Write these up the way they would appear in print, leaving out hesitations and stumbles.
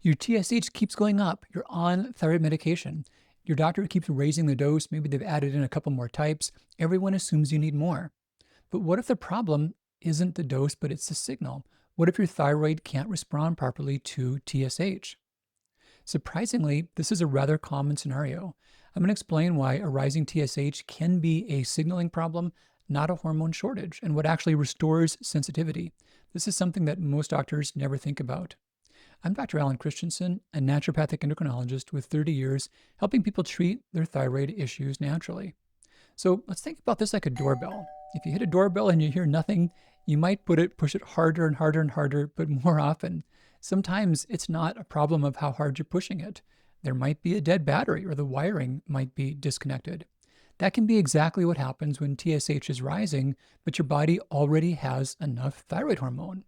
Your TSH keeps going up. You're on thyroid medication. Your doctor keeps raising the dose. Maybe they've added in a couple more types. Everyone assumes you need more. But what if the problem isn't the dose, but it's the signal? What if your thyroid can't respond properly to TSH? Surprisingly, this is a rather common scenario. I'm going to explain why a rising TSH can be a signaling problem, not a hormone shortage, and what actually restores sensitivity. This is something that most doctors never think about. I'm Dr. Alan Christianson, a naturopathic endocrinologist with 30 years helping people treat their thyroid issues naturally. So let's think about this like a doorbell. If you hit a doorbell and you hear nothing, you might push it harder and harder and harder, but more often. Sometimes it's not a problem of how hard you're pushing it. There might be a dead battery or the wiring might be disconnected. That can be exactly what happens when TSH is rising, but your body already has enough thyroid hormone.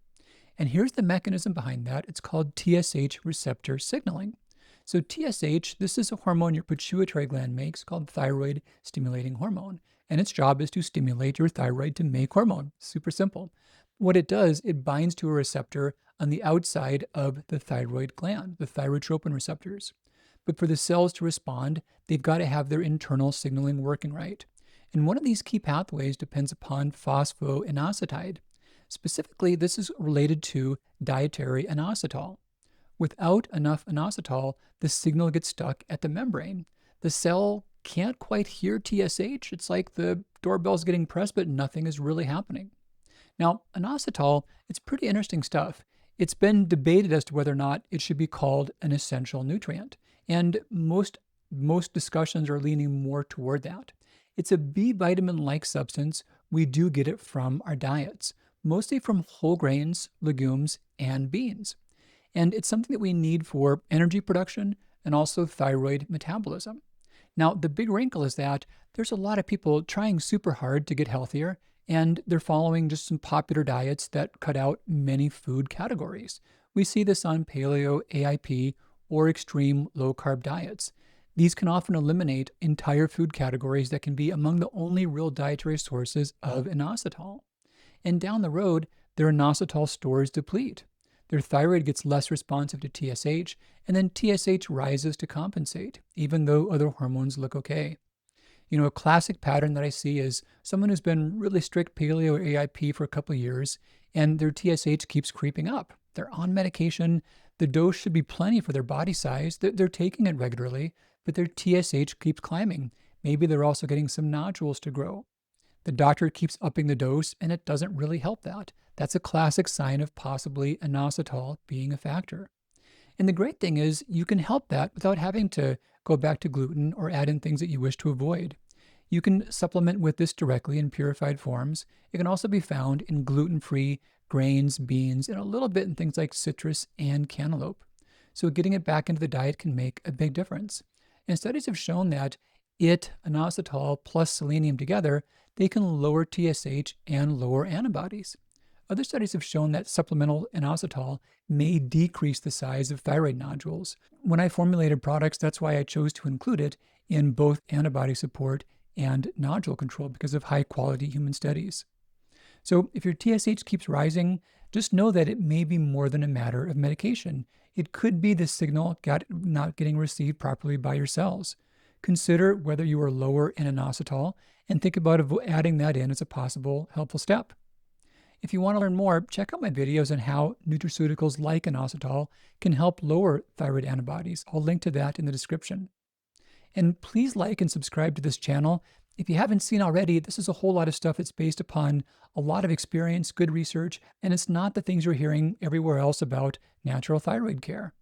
And here's the mechanism behind that. It's called TSH receptor signaling. So TSH, this is a hormone your pituitary gland makes called thyroid stimulating hormone. And its job is to stimulate your thyroid to make hormone. Super simple. What it does, it binds to a receptor on the outside of the thyroid gland, the thyrotropin receptors. But for the cells to respond, they've got to have their internal signaling working right. And one of these key pathways depends upon phosphoinositide. Specifically, this is related to dietary inositol. Without enough inositol, the signal gets stuck at the membrane. The cell can't quite hear TSH. It's like the doorbell's getting pressed, but nothing is really happening. Now, inositol, it's pretty interesting stuff. It's been debated as to whether or not it should be called an essential nutrient. And most discussions are leaning more toward that. It's a B vitamin-like substance. We do get it from our diets, mostly from whole grains, legumes, and beans. And it's something that we need for energy production and also thyroid metabolism. Now, the big wrinkle is that there's a lot of people trying super hard to get healthier, and they're following just some popular diets that cut out many food categories. We see this on Paleo, AIP, or extreme low-carb diets. These can often eliminate entire food categories that can be among the only real dietary sources of inositol. And down the road, their inositol stores deplete. Their thyroid gets less responsive to TSH, and then TSH rises to compensate, even though other hormones look okay. A classic pattern that I see is someone who's been really strict paleo or AIP for a couple of years, and their TSH keeps creeping up. They're on medication. The dose should be plenty for their body size. They're taking it regularly, but their TSH keeps climbing. Maybe they're also getting some nodules to grow. The doctor keeps upping the dose, and it doesn't really help that. That's a classic sign of possibly inositol being a factor. And the great thing is you can help that without having to go back to gluten or add in things that you wish to avoid. You can supplement with this directly in purified forms. It can also be found in gluten-free grains, beans, and a little bit in things like citrus and cantaloupe. So getting it back into the diet can make a big difference. And studies have shown that inositol plus selenium together, they can lower TSH and lower antibodies. Other studies have shown that supplemental inositol may decrease the size of thyroid nodules. When I formulated products, that's why I chose to include it in both antibody support and nodule control because of high quality human studies. So if your TSH keeps rising, just know that it may be more than a matter of medication. It could be the signal not getting received properly by your cells. Consider whether you are lower in inositol and think about adding that in as a possible helpful step. If you want to learn more, check out my videos on how nutraceuticals like inositol can help lower thyroid antibodies. I'll link to that in the description. And please like and subscribe to this channel. If you haven't seen already, this is a whole lot of stuff that's based upon a lot of experience, good research, and it's not the things you're hearing everywhere else about natural thyroid care.